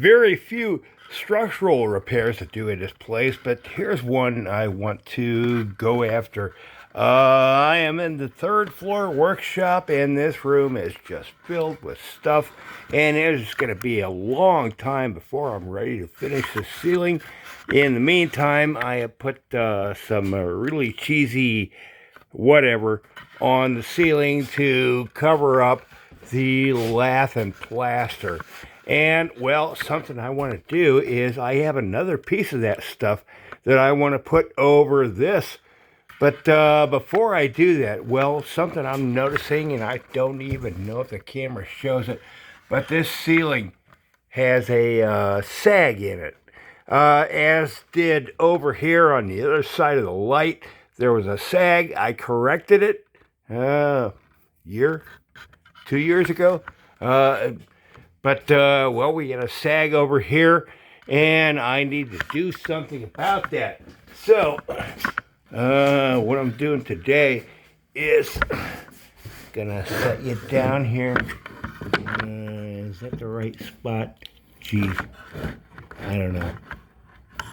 very few structural repairs to do in this place, but here's one I want to go after. I am in the third floor workshop, and this room is just filled with stuff, and it's going to be a long time before I'm ready to finish the ceiling. In the meantime, I have put some really cheesy whatever on the ceiling to cover up the lath and plaster. And well, something I want to do is I have another piece of that stuff that I want to put over this. But before I do that, well, something I'm noticing, and I don't even know if the camera shows it, but this ceiling has a sag in it. As did over here on the other side of the light, there was a sag. I corrected it year, 2 years ago. Well, we got a sag over here, and I need to do something about that. So, what I'm doing today is gonna set you down here. Is that the right spot? Geez, I don't know.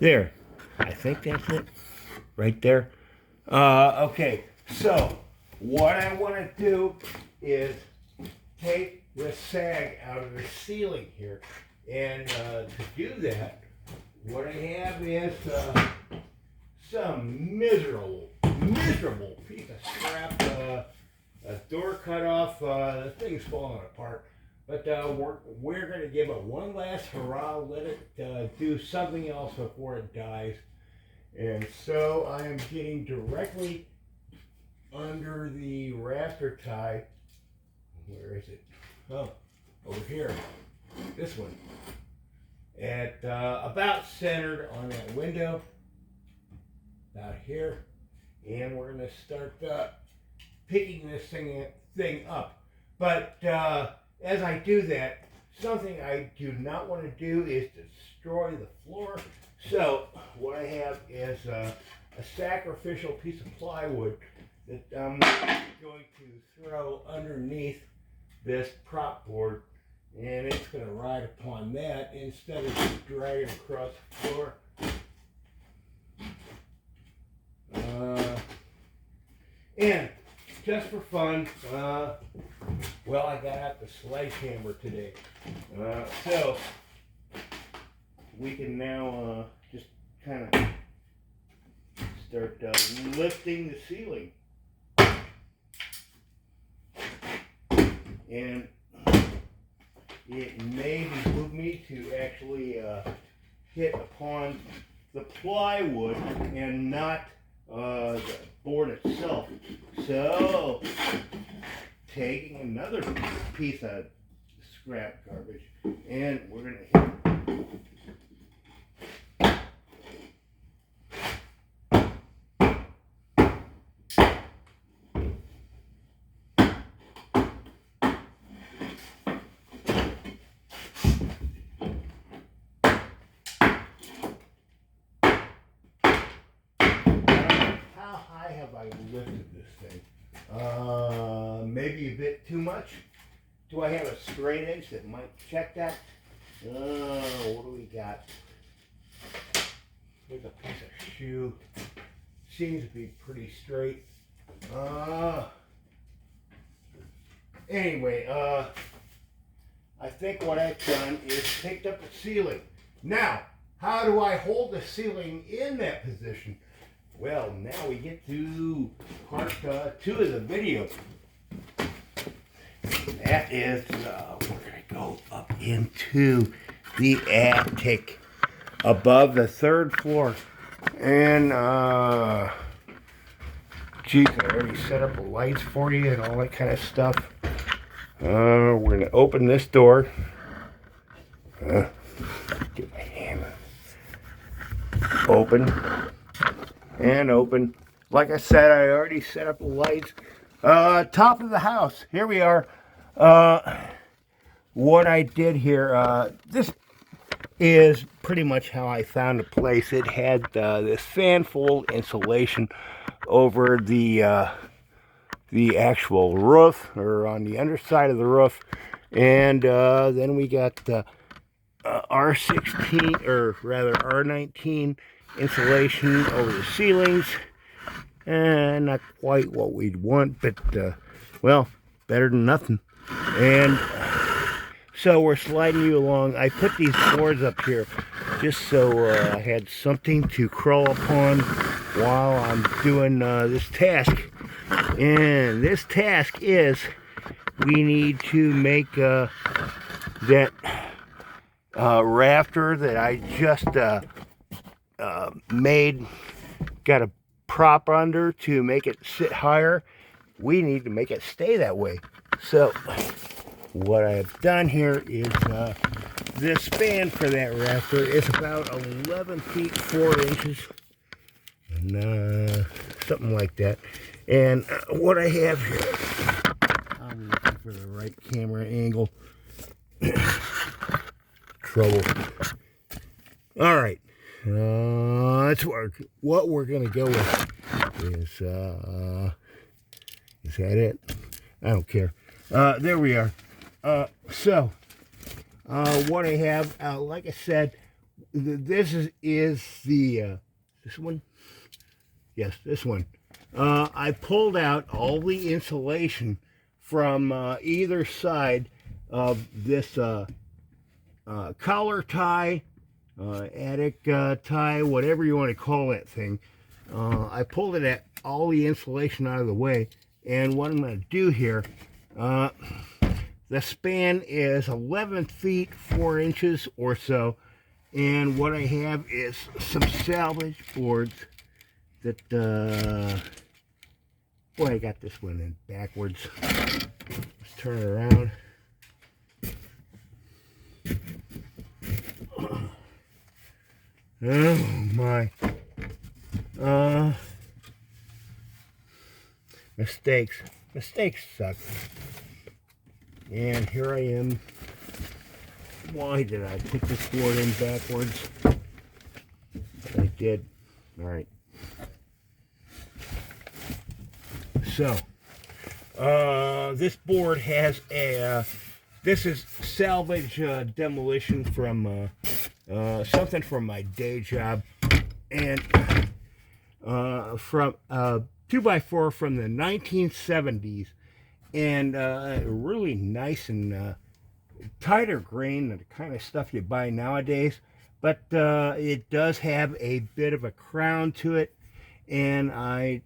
There, I think that's it, right there. Okay, so what I want to do is take this sag out of the ceiling here, and to do that, what I have is some miserable piece of scrap, a door cut off, the thing's falling apart. But we're going to give it one last hurrah, let it do something else before it dies. And so I am getting directly under the rafter tie. Where is it? Oh, over here. This one. At about centered on that window. About here. And we're going to start picking this thing up. But as I do that, something I do not want to do is destroy the floor. So what I have is a sacrificial piece of plywood that I'm going to throw underneath this prop board, and it's going to ride upon that instead of just dragging across the floor. And just for fun, well, I got out the sledgehammer today. So we can now just kind of start lifting the ceiling. And it may behoove me to actually hit upon the plywood and not the board itself. So, taking another piece of scrap garbage, and we're going to hit I lifted this thing. Maybe a bit too much. Do I have a straight edge that might check that? What do we got? There's a piece of shoe. Seems to be pretty straight. Anyway, I think what I've done is picked up the ceiling. Now, how do I hold the ceiling in that position? Well, now we get to part 2 of the video. That is, we're going to go up into the attic above the 3rd floor. And, geez, I already set up the lights for you and all that kind of stuff. We're going to open this door. Get my hand. Open. And open. Like I said, I already set up the lights. Top of the house. Here we are. What I did here, this is pretty much how I found the place. It had this fan fold insulation over the actual roof, or on the underside of the roof. And then we got R16, or rather R19 insulation over the ceilings. Not quite what we'd want, but well, better than nothing. And so we're sliding you along. I put these boards up here just so I had something to crawl upon while I'm doing this task. And this task is, we need to make that rafter that I just made, got a prop under to make it sit higher. We need to make it stay that way. So what I've done here is this span for that rafter is about 11 feet 4 inches, and something like that. And what I have here, I'm looking for the right camera angle. Trouble. All right, that's what we're gonna go with. Is that it? I don't care. There we are. So what I have, like I said, this is the this one. Yes, this one. I pulled out all the insulation from either side of this collar tie, attic tie, whatever you want to call that thing. I pulled it at all the insulation out of the way, and what I'm going to do here, the span is 11 feet 4 inches or so, and what I have is some salvage boards that boy, I got this one in backwards. Let's turn it around. Oh my. Mistakes suck. And here I am. Why did I put this board in backwards? I did. All right. So, this board has a, this is salvage demolition from something from my day job, and from 2x4 from the 1970s, and really nice and tighter grain than the kind of stuff you buy nowadays, but it does have a bit of a crown to it, and I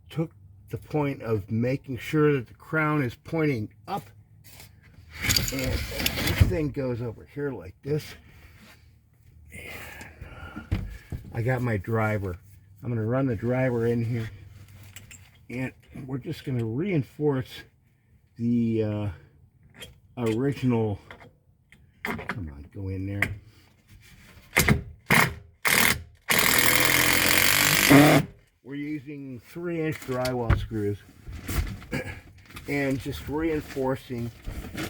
took the point of making sure that the crown is pointing up, and this thing goes over here like this, and I got my driver. I'm going to run the driver in here, and we're just going to reinforce the original. Come on, go in there. We're using 3-inch drywall screws and just reinforcing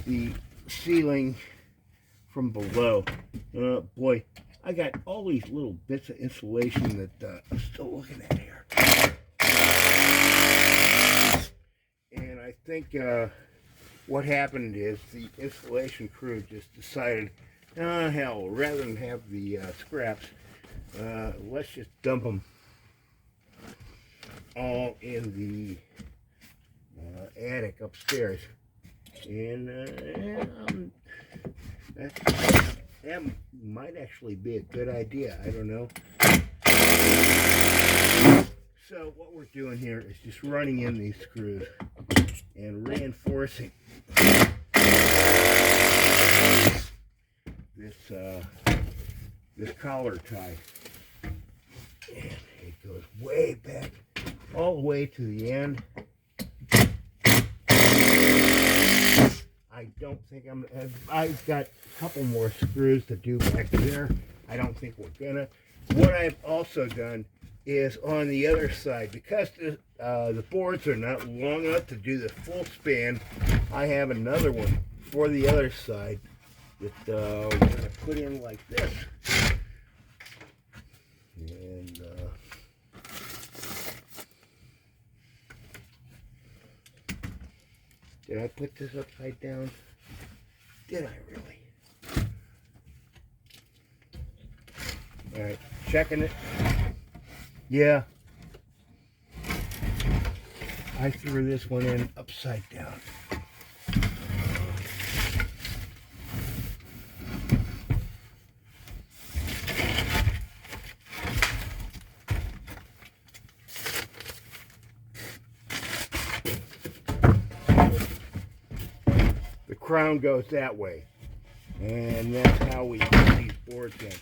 the ceiling from below. Boy, I got all these little bits of insulation that I'm still looking at here. And I think what happened is the installation crew just decided, oh hell, rather than have the scraps, let's just dump them all in the attic upstairs. And that might actually be a good idea. I don't know. So what we're doing here is just running in these screws and reinforcing this collar tie. And it goes way back, all the way to the end. I don't think I've got a couple more screws to do back there. I don't think we're gonna. What I've also done is on the other side, because the boards are not long enough to do the full span, I have another one for the other side that we're gonna put in like this. And did I put this upside down? Did I really? All right, checking it. Yeah. I threw this one in upside down. The crown goes that way. And that's how we put these boards in.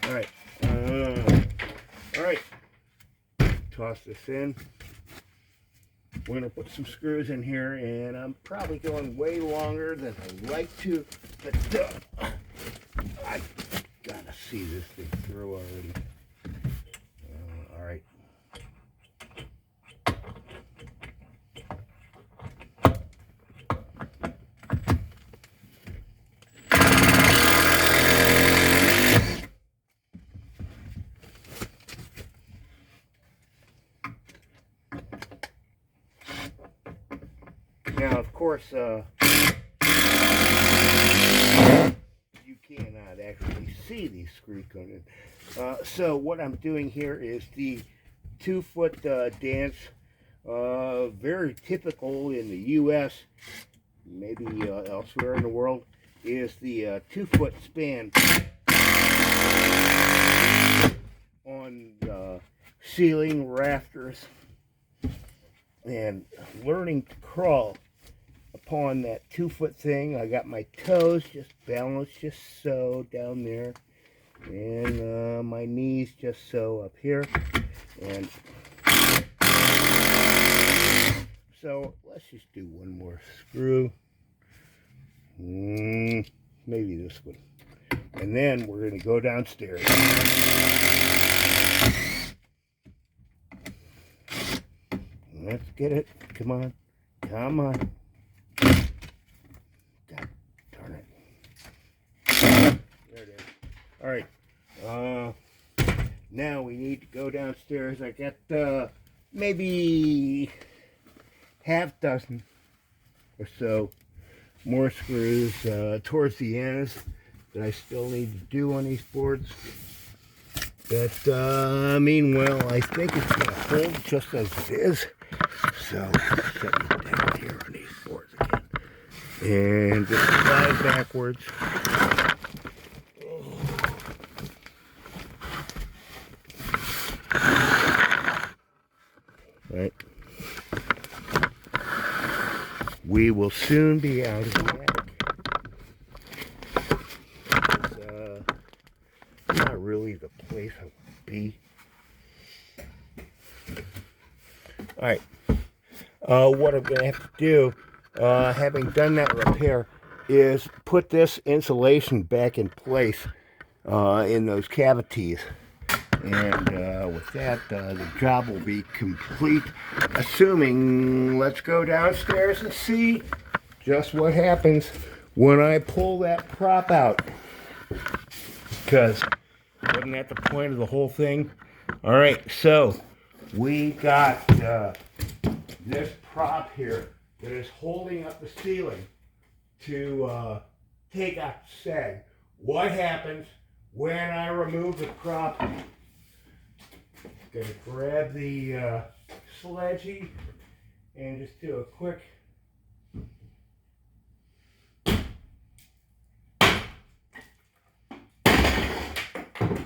Alright. Alright. Toss this in. We're going to put some screws in here, and I'm probably going way longer than I like to, but I gotta see this thing through already. Alright. Now, of course, you cannot actually see these screws going in. So what I'm doing here is the 2-foot dance, very typical in the U.S., maybe elsewhere in the world, is the 2-foot span on ceiling rafters. And learning to crawl upon that 2-foot thing. I got my toes just balanced just so down there, and my knees just so up here. And so let's just do one more screw, maybe this one, and then we're going to go downstairs. Let's get it. Come on. Come on. God darn it. There it is. Alright. Now we need to go downstairs. I got maybe half dozen or so more screws towards the ends that I still need to do on these boards. But meanwhile, I think it's going to hold just as it is. So, set it down here on these boards again. And just slide backwards. Right. We will soon be out of the attic. It's not really the place I want to be. Alright. What I'm going to have to do, having done that repair, is put this insulation back in place in those cavities. And with that, the job will be complete. Assuming, let's go downstairs and see just what happens when I pull that prop out. Because wasn't that the point of the whole thing? Alright, so we got this prop here that is holding up the ceiling to take out the sag. What happens when I remove the prop? Gonna grab the sledgy and just do a quick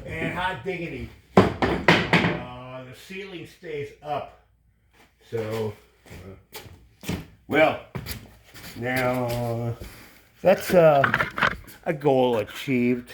and hot diggity, the ceiling stays up. So well, now that's a goal achieved.